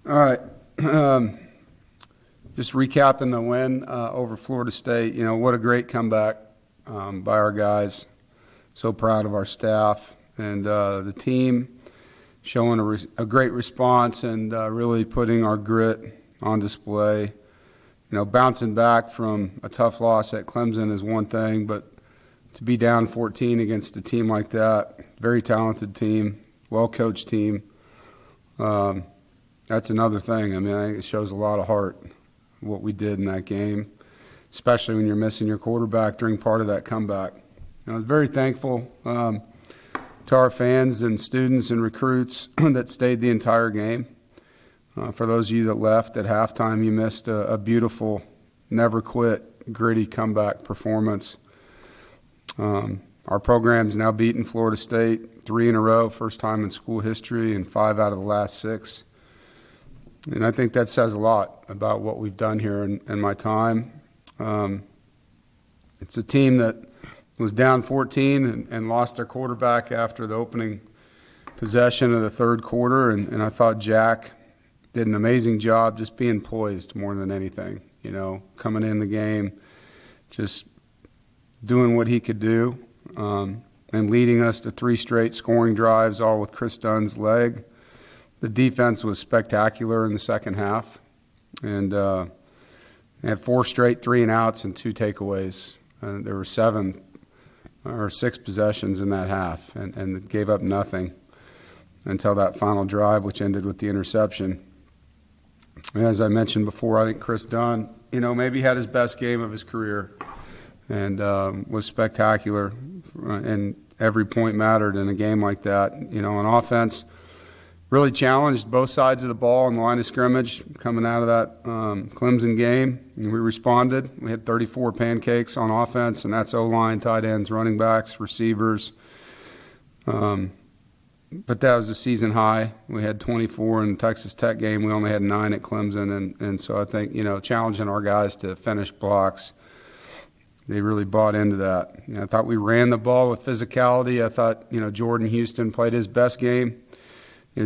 All right. Just recapping the win over Florida State. What a great comeback by our guys. So proud of our staff and the team showing a great response and really putting our grit on display. Bouncing back from a tough loss at Clemson is one thing, but to be down 14 against a team like that, very talented team, well-coached team, that's another thing. I think it shows a lot of heart, what we did in that game, especially when you're missing your quarterback during part of that comeback. I was very thankful to our fans and students and recruits that stayed the entire game. For those of you that left at halftime, you missed a beautiful, never-quit, gritty comeback performance. Our program's now beaten Florida State 3 in a row, first time in school history, and 5 out of the last 6. And I think that says a lot about what we've done here in my time. It's a team that was down 14 and lost their quarterback after the opening possession of the third quarter, and I thought Jack did an amazing job just being poised more than anything, coming in the game, just doing what he could do, and leading us to 3 straight scoring drives, all with Chris Dunn's leg. The defense was spectacular in the second half, and they had 4 straight 3-and-outs and 2 takeaways. There were 7 or 6 possessions in that half, and gave up nothing until that final drive, which ended with the interception. And as I mentioned before, I think Chris Dunn, maybe had his best game of his career and was spectacular, and every point mattered in a game like that. On offense, really challenged both sides of the ball in the line of scrimmage coming out of that Clemson game. And we responded. We had 34 pancakes on offense, and that's O-line, tight ends, running backs, receivers. But that was a season high. We had 24 in the Texas Tech game. We only had 9 at Clemson. And so I think, challenging our guys to finish blocks, they really bought into that. I thought we ran the ball with physicality. I thought, Jordan Houston played his best game.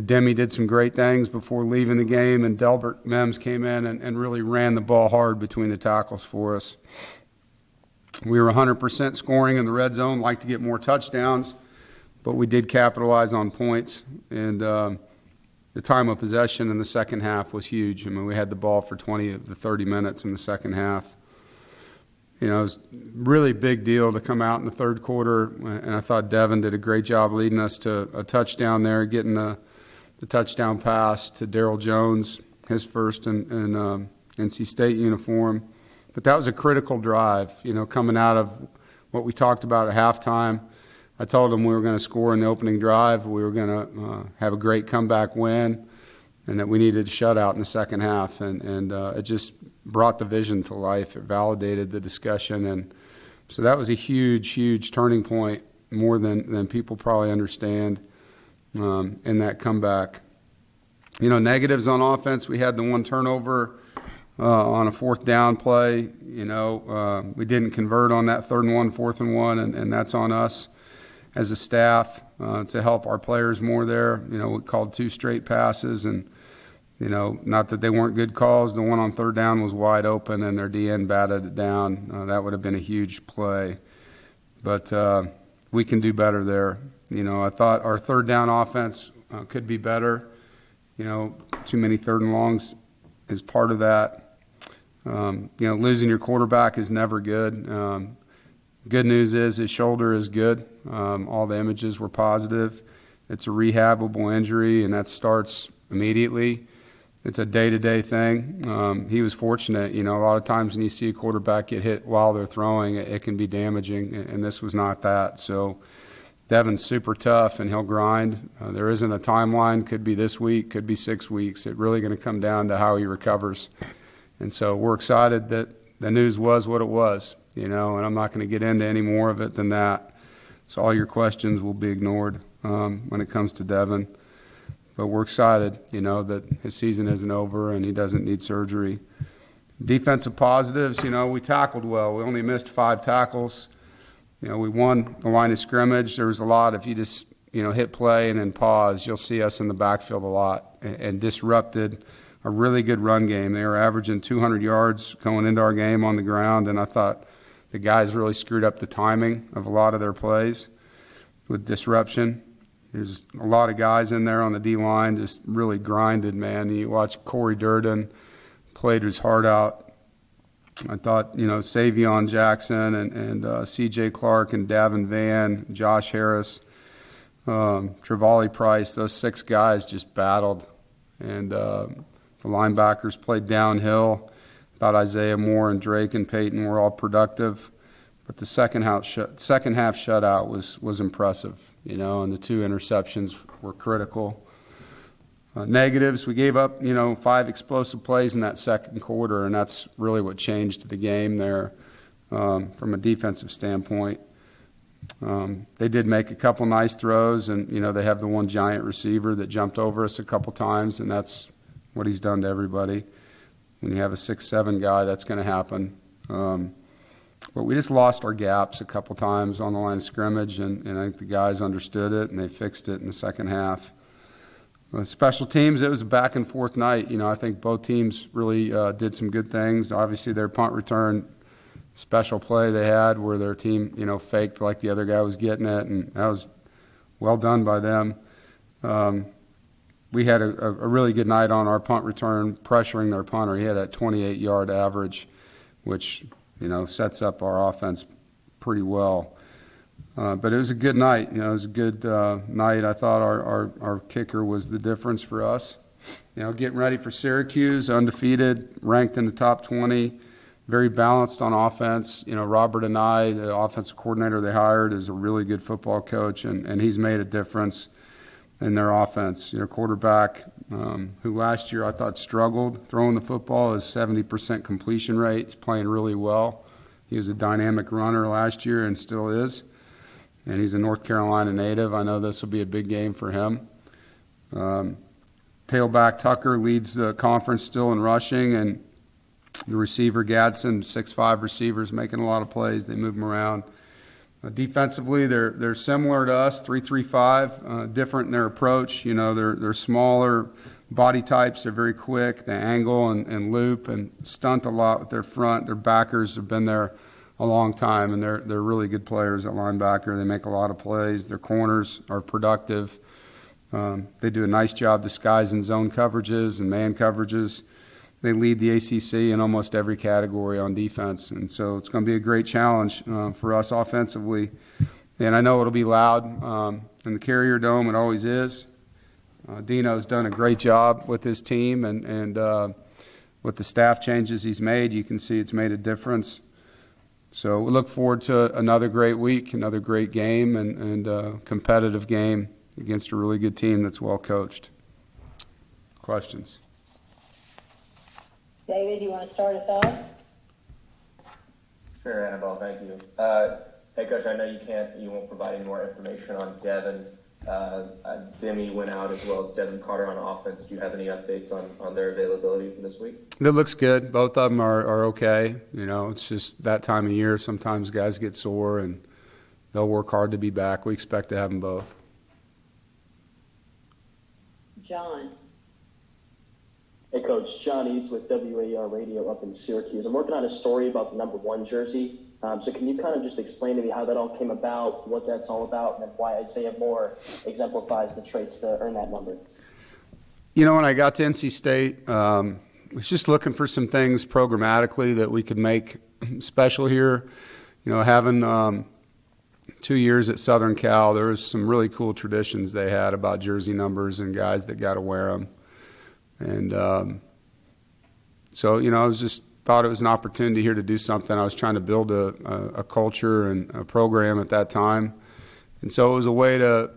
Demi did some great things before leaving the game, and Delbert Mims came in and really ran the ball hard between the tackles for us. We were 100% scoring in the red zone, like to get more touchdowns, but we did capitalize on points, and the time of possession in the second half was huge. We had the ball for 20 of the 30 minutes in the second half. It was a really big deal to come out in the third quarter, and I thought Devin did a great job leading us to a touchdown there, getting the touchdown pass to Darryl Jones, his first in NC State uniform. But that was a critical drive, coming out of what we talked about at halftime. I told them we were going to score in the opening drive, we were going to have a great comeback win, and that we needed a shutout in the second half. And it just brought the vision to life. It validated the discussion. And so that was a huge, huge turning point, more than people probably understand in that comeback. Negatives on offense, we had the 1 turnover on a 4th down play. We didn't convert on that 3rd and 1, 4th and 1, and that's on us as a staff to help our players more there. We called 2 straight passes, and not that they weren't good calls. The one on 3rd down was wide open, and their DN batted it down. That would have been a huge play. But we can do better there. I thought our 3rd down offense could be better. Too many 3rd and longs is part of that. Losing your quarterback is never good. Good news is his shoulder is good. All the images were positive. It's a rehabable injury, and that starts immediately. It's a day-to-day thing. He was fortunate. A lot of times when you see a quarterback get hit while they're throwing, it can be damaging, and this was not that. So Devin's super tough, and he'll grind. There isn't a timeline. Could be this week, could be 6 weeks. It's really going to come down to how he recovers. And so we're excited that the news was what it was, and I'm not going to get into any more of it than that. So all your questions will be ignored when it comes to Devin. But we're excited, that his season isn't over and he doesn't need surgery. Defensive positives, we tackled well. We only missed 5 tackles. We won the line of scrimmage. There was a lot. If you just, hit play and then pause, you'll see us in the backfield a lot and disrupted a really good run game. They were averaging 200 yards going into our game on the ground, and I thought the guys really screwed up the timing of a lot of their plays with disruption. There's a lot of guys in there on the D-line just really grinded, man. You watch Corey Durden played his heart out. I thought, Savion Jackson and C.J. Clark and Davin Van, Josh Harris, Trevally Price, those 6 guys just battled. And the linebackers played downhill. Thought Isaiah Moore and Drake and Peyton were all productive. But the second half shutout was impressive, and the 2 interceptions were critical. Negatives, we gave up, 5 explosive plays in that second quarter, and that's really what changed the game there from a defensive standpoint. They did make a couple nice throws, and, they have the one giant receiver that jumped over us a couple times, and that's what he's done to everybody. When you have a 6'7" guy, that's going to happen. But we just lost our gaps a couple times on the line of scrimmage, and I think the guys understood it, and they fixed it in the second half. Special teams, it was a back-and-forth night. I think both teams really did some good things. Obviously, their punt return special play they had where their team, faked like the other guy was getting it, and that was well done by them. We had a really good night on our punt return, pressuring their punter. He had a 28-yard average, which sets up our offense pretty well. But it was a good night. It was a good night. I thought our kicker was the difference for us. Getting ready for Syracuse, undefeated, ranked in the top 20, very balanced on offense. Robert and I, the offensive coordinator they hired, is a really good football coach, and he's made a difference in their offense. Quarterback who last year I thought struggled throwing the football, is 70% completion rate. He's playing really well. He was a dynamic runner last year and still is. And he's a North Carolina native. I know this will be a big game for him. Tailback Tucker leads the conference still in rushing, and the receiver Gadsden, 6'5" receivers, making a lot of plays. They move him around. Defensively, they're similar to us, 3-3-5, different in their approach. They're smaller body types. They're very quick. They angle and loop and stunt a lot with their front. Their backers have been there a long time, and they're really good players at linebacker. They make a lot of plays. Their corners are productive. They do a nice job disguising zone coverages and man coverages. They lead the ACC in almost every category on defense, and so it's going to be a great challenge for us offensively. And I know it'll be loud in the Carrier Dome. It always is. Dino's done a great job with his team, and with the staff changes he's made, you can see it's made a difference. So we look forward to another great week, another great game, and a competitive game against a really good team that's well coached. Questions? David, you want to start us off? Sure, Annabelle, thank you. Hey, Coach, I know you won't provide any more information on Devin. Demi went out as well as Devin Carter on offense. Do you have any updates on their availability for this week? It looks good. Both of them are okay. It's just that time of year. Sometimes guys get sore, and they'll work hard to be back. We expect to have them both. John. Hey, Coach. John Eads with WAR Radio up in Syracuse. I'm working on a story about the number 1 jersey. So can you kind of just explain to me how that all came about, what that's all about, and then why Isaiah Moore exemplifies the traits to earn that number? When I got to NC State, I was just looking for some things programmatically that we could make special here. Having 2 years at Southern Cal, there was some really cool traditions they had about jersey numbers and guys that got to wear them. And so, I was just thought it was an opportunity here to do something. I was trying to build a culture and a program at that time. And so it was a way to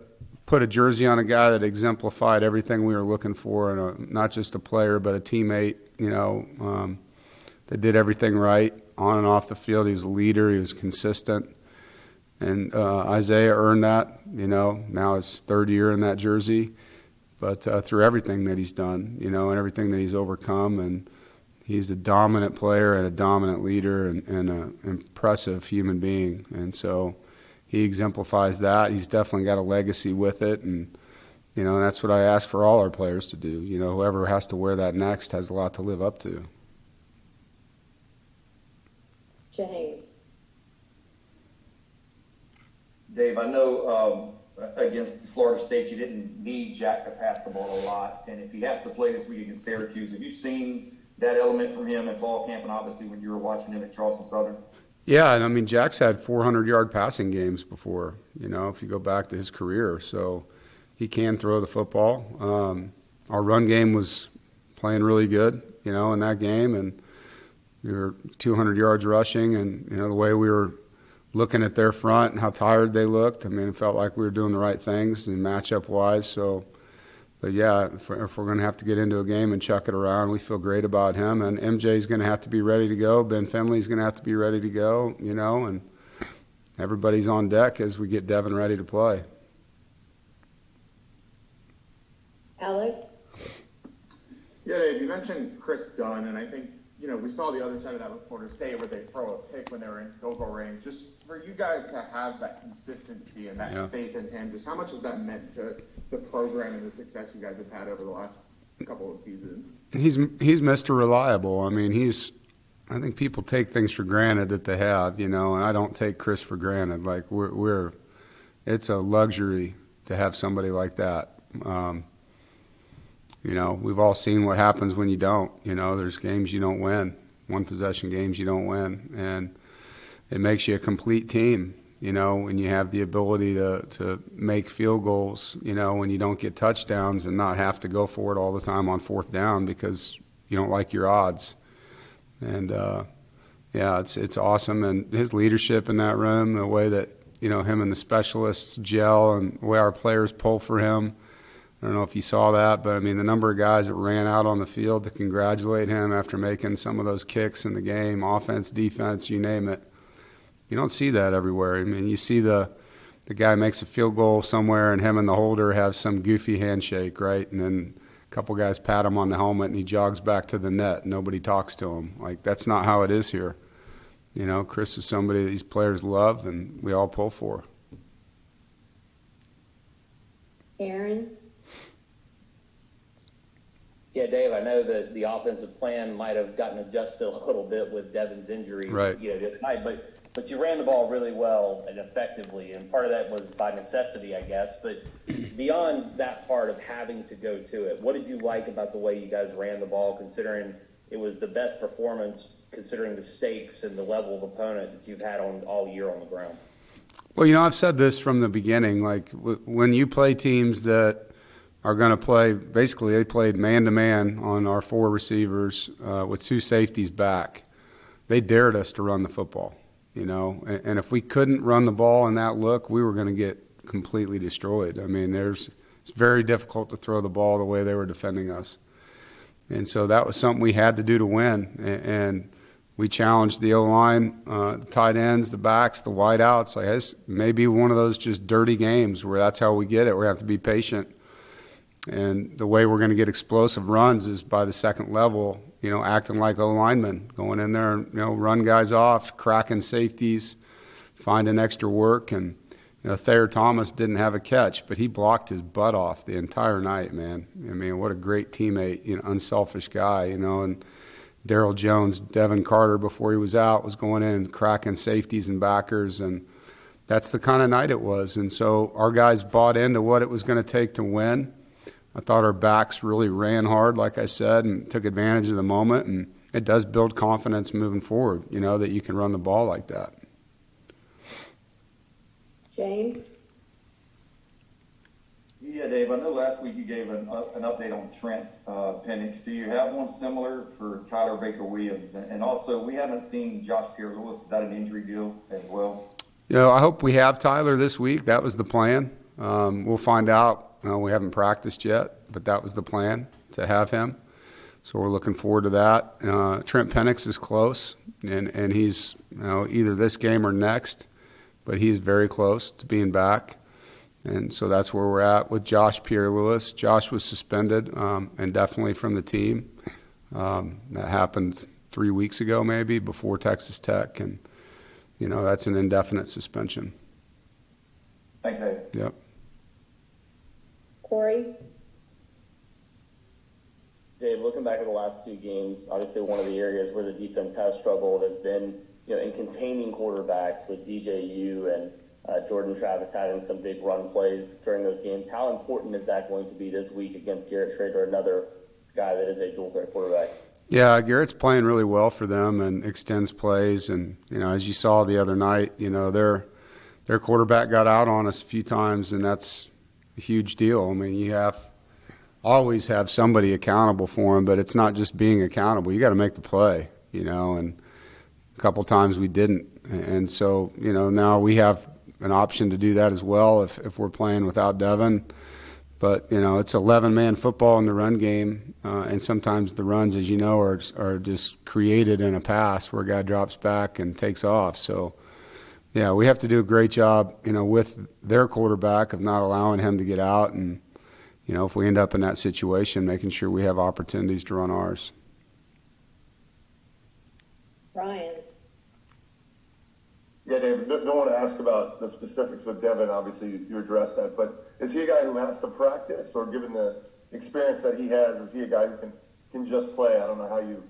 put a jersey on a guy that exemplified everything we were looking for, and not just a player, but a teammate, that did everything right on and off the field. He was a leader. He was consistent. And Isaiah earned that, now his 3rd year in that jersey. But through everything that he's done, and everything that he's overcome, and he's a dominant player and a dominant leader and an impressive human being. And so he exemplifies that. He's definitely got a legacy with it. And, You know, and that's what I ask for all our players to do. You know, whoever has to wear that next has a lot to live up to. James. Dave, I know against Florida State you didn't need Jack to pass the ball a lot, and if he has to play this week against Syracuse, have you seen that element from him in fall camp and obviously when you were watching him at Charleston Southern? Yeah, and I mean, Jack's had 400-yard passing games before, you know, if you go back to his career. So he can throw the football. Our run game was playing really good, you know, in that game, and we were 200 yards rushing, and, you know, the way we were looking at their front and how tired they looked, I mean, it felt like we were doing the right things and matchup-wise. So, but, yeah, if we're going to have to get into a game and chuck it around, we feel great about him. And MJ's going to have to be ready to go. Ben Finley's going to have to be ready to go, you know, and everybody's on deck as we get Devin ready to play. Alec. Yeah, Dave, you mentioned Chris Dunn, and I think, you know, we saw the other side of that with Florida State where they throw a pick when they were in field goal range. Just for you guys to have that consistency and that faith in him, just how much has that meant to the program and the success you guys have had over the last couple of seasons? He's Mr. Reliable. I mean, I think people take things for granted that they have, you know, and I don't take Chris for granted. Like it's a luxury to have somebody like that. You know, we've all seen what happens when you don't. You know, there's games you don't win, one-possession games you don't win, and it makes you a complete team, you know, when you have the ability to make field goals, you know, when you don't get touchdowns and not have to go for it all the time on fourth down because you don't like your odds. And, yeah, it's awesome. And his leadership in that room, the way that, you know, him and the specialists gel and the way our players pull for him, I don't know if you saw that, but, I mean, the number of guys that ran out on the field to congratulate him after making some of those kicks in the game, offense, defense, you name it. You don't see that everywhere. I mean, you see the guy makes a field goal somewhere and him and the holder have some goofy handshake, right? And then a couple guys pat him on the helmet and he jogs back to the net. Nobody talks to him. Like, that's not how it is here. You know, Chris is somebody these players love and we all pull for. Aaron. Yeah, Dave, I know that the offensive plan might have gotten adjusted a little bit with Devin's injury, right, you know, the other night, but you ran the ball really well and effectively, and part of that was by necessity, I guess. But beyond that part of having to go to it, what did you like about the way you guys ran the ball, considering it was the best performance, considering the stakes and the level of opponent that you've had on all year on the ground? Well, you know, I've said this from the beginning. Like, when you play teams that are going to play, basically they played man-to-man on our four receivers with two safeties back. They dared us to run the football, you know. And if we couldn't run the ball in that look, we were going to get completely destroyed. I mean, it's very difficult to throw the ball the way they were defending us. And so that was something we had to do to win. And we challenged the O-line, the tight ends, the backs, the wideouts. Like, it's maybe one of those just dirty games where that's how we get it. We have to be patient. And the way we're going to get explosive runs is by the second level, you know, acting like O-linemen, going in there and, you know, run guys off, cracking safeties, finding extra work. And, you know, Thayer Thomas didn't have a catch, but he blocked his butt off the entire night, man. I mean, what a great teammate, you know, unselfish guy, you know. And Daryl Jones, Devin Carter, before he was out, was going in and cracking safeties and backers. And that's the kind of night it was. And so our guys bought into what it was going to take to win. I thought our backs really ran hard, like I said, and took advantage of the moment. And it does build confidence moving forward, you know, that you can run the ball like that. James. Yeah, Dave, I know last week you gave an update on Trent Penix. Do you have one similar for Tyler Baker-Williams? And also, we haven't seen Josh Pierce-Lewis. Is that an injury deal as well? You know, I hope we have Tyler this week. That was the plan. We'll find out. We haven't practiced yet, but that was the plan, to have him. So we're looking forward to that. Trent Penix is close, and he's, you know, either this game or next, but he's very close to being back. And so that's where we're at with Josh Pierre-Lewis. Josh was suspended indefinitely from the team. That happened 3 weeks ago maybe, before Texas Tech. And, you know, that's an indefinite suspension. Thanks, Dave. Yep. Corey? Dave, looking back at the last two games, obviously one of the areas where the defense has struggled has been, in containing quarterbacks with DJU and Jordan Travis having some big run plays during those games. How important is that going to be this week against Garrett Schrader, another guy that is a dual threat quarterback? Yeah, Garrett's playing really well for them and extends plays. And, as you saw the other night, their quarterback got out on us a few times, and that's a huge deal. I mean, you always have somebody accountable for him, but it's not just being accountable. You got to make the play, and a couple times we didn't. And so, now we have an option to do that as well if we're playing without Devin. But, it's 11-man football in the run game, and sometimes the runs, as you know, are just created in a pass where a guy drops back and takes off. So, yeah, we have to do a great job, with their quarterback of not allowing him to get out. And, if we end up in that situation, making sure we have opportunities to run ours. Ryan? Yeah, Dave, don't want to ask about the specifics with Devin. Obviously, you addressed that. But is he a guy who has to practice, or given the experience that he has, is he a guy who can just play? I don't know how you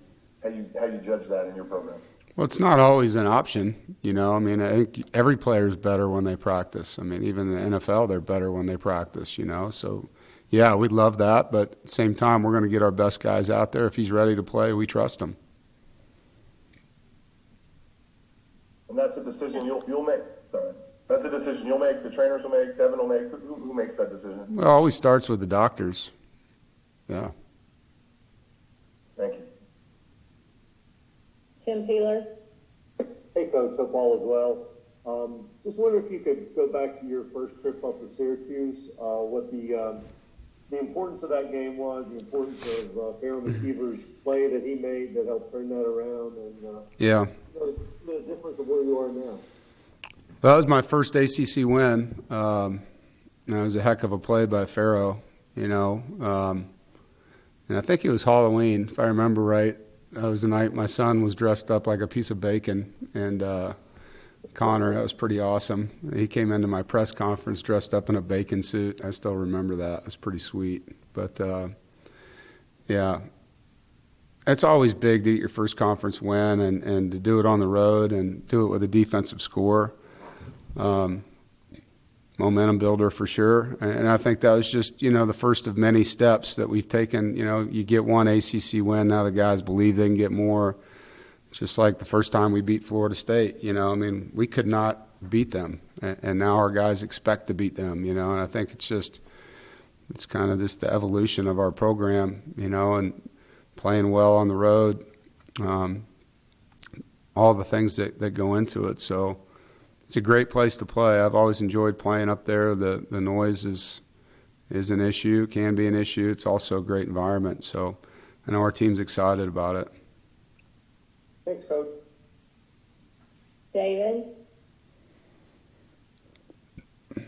judge that in your program. Well, it's not always an option, I mean, I think every player is better when they practice. I mean, even in the NFL, they're better when they practice, So, yeah, we'd love that. But at the same time, we're going to get our best guys out there. If he's ready to play, we trust him. And that's a decision you'll make. Sorry. That's a decision you'll make, the trainers will make, Devin will make. Who makes that decision? Well, it always starts with the doctors. Yeah. Thank you. Tim Peeler? Hey, Coach, hope all is well. Just wonder if you could go back to your first trip up to Syracuse, what the importance of that game was, the importance of Farrell McKeever's play that he made that helped turn that around, and Yeah. The difference of where you are now. That was my first ACC win. That was a heck of a play by Farrell, and I think it was Halloween, if I remember right. That was the night my son was dressed up like a piece of bacon, and Connor, that was pretty awesome. He came into my press conference dressed up in a bacon suit. I still remember that. It was pretty sweet. But, yeah, it's always big to get your first conference win and to do it on the road and do it with a defensive score. Momentum builder for sure. And I think that was just, the first of many steps that we've taken. You get one ACC win. Now the guys believe they can get more. Just like the first time we beat Florida State, we could not beat them. And now our guys expect to beat them, and I think it's kind of just the evolution of our program, and playing well on the road, all the things that go into it. So it's a great place to play. I've always enjoyed playing up there. The noise is an issue, can be an issue. It's also a great environment. So I know our team's excited about it. Thanks, Coach. David? Are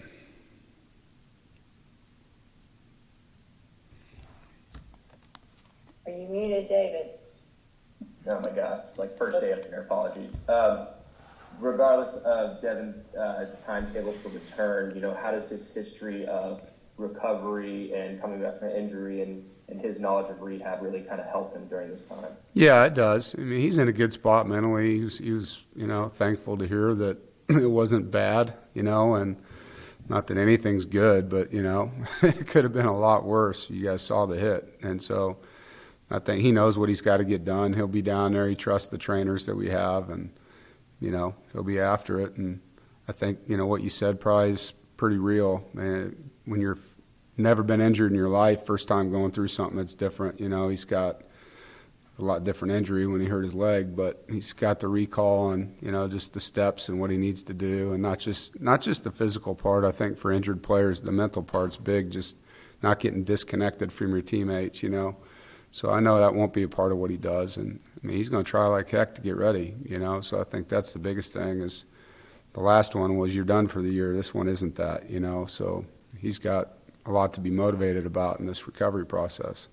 you muted, David? Oh my God, it's like first day after here, apologies. Regardless of Devin's timetable for return, how does his history of recovery and coming back from injury and his knowledge of rehab really kind of help him during this time? Yeah, it does. I mean, he's in a good spot mentally. He was thankful to hear that it wasn't bad, and not that anything's good, but, it could have been a lot worse. You guys saw the hit. And so I think he knows what he's got to get done. He'll be down there. He trusts the trainers that we have, and, he'll be after it. And I think, what you said probably is pretty real. When you're never been injured in your life, first time going through something that's different, he's got a lot different injury when he hurt his leg, but he's got the recall and, just the steps and what he needs to do, and not just the physical part. I think for injured players, the mental part's big, just not getting disconnected from your teammates, So I know that won't be a part of what he does, and I mean, he's going to try like heck to get ready, So I think that's the biggest thing. Is the last one was you're done for the year. This one isn't that, So he's got a lot to be motivated about in this recovery process.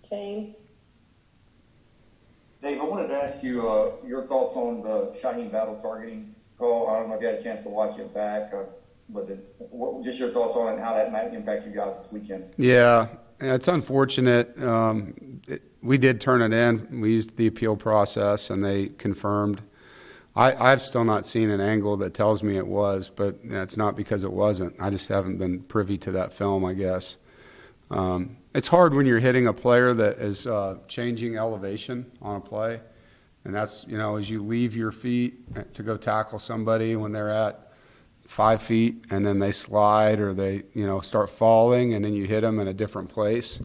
James? Dave, I wanted to ask you your thoughts on the Shaheen battle targeting call. I don't know if you had a chance to watch it back. was it? What, just your thoughts on it and how that might impact you guys this weekend? Yeah, it's unfortunate. We did turn it in. We used the appeal process, and they confirmed. I've still not seen an angle that tells me it was, but it's not because it wasn't. I just haven't been privy to that film, I guess. It's hard when you're hitting a player that is changing elevation on a play, and that's, as you leave your feet to go tackle somebody when they're at 5 feet, and then they slide or they, start falling, and then you hit them in a different place.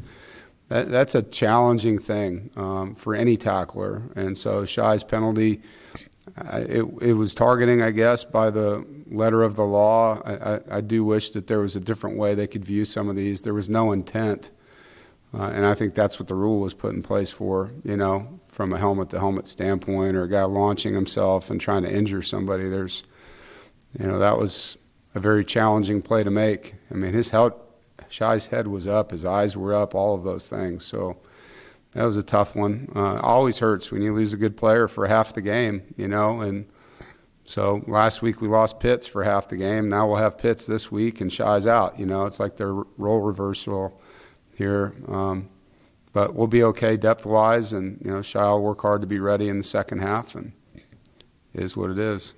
That's a challenging thing for any tackler, and so Shy's penalty, it was targeting, I guess, by the letter of the law. I do wish that there was a different way they could view some of these. There was no intent, and I think that's what the rule was put in place for, from a helmet-to-helmet standpoint, or a guy launching himself and trying to injure somebody. There's, that was a very challenging play to make. I mean, Shy's head was up, his eyes were up, all of those things. So that was a tough one. Always hurts when you lose a good player for half the game, and so last week we lost Pitts for half the game. Now we'll have Pitts this week and Shy's out. It's like their role reversal here. But we'll be okay depth-wise, and, Shy will work hard to be ready in the second half, and it is what it is.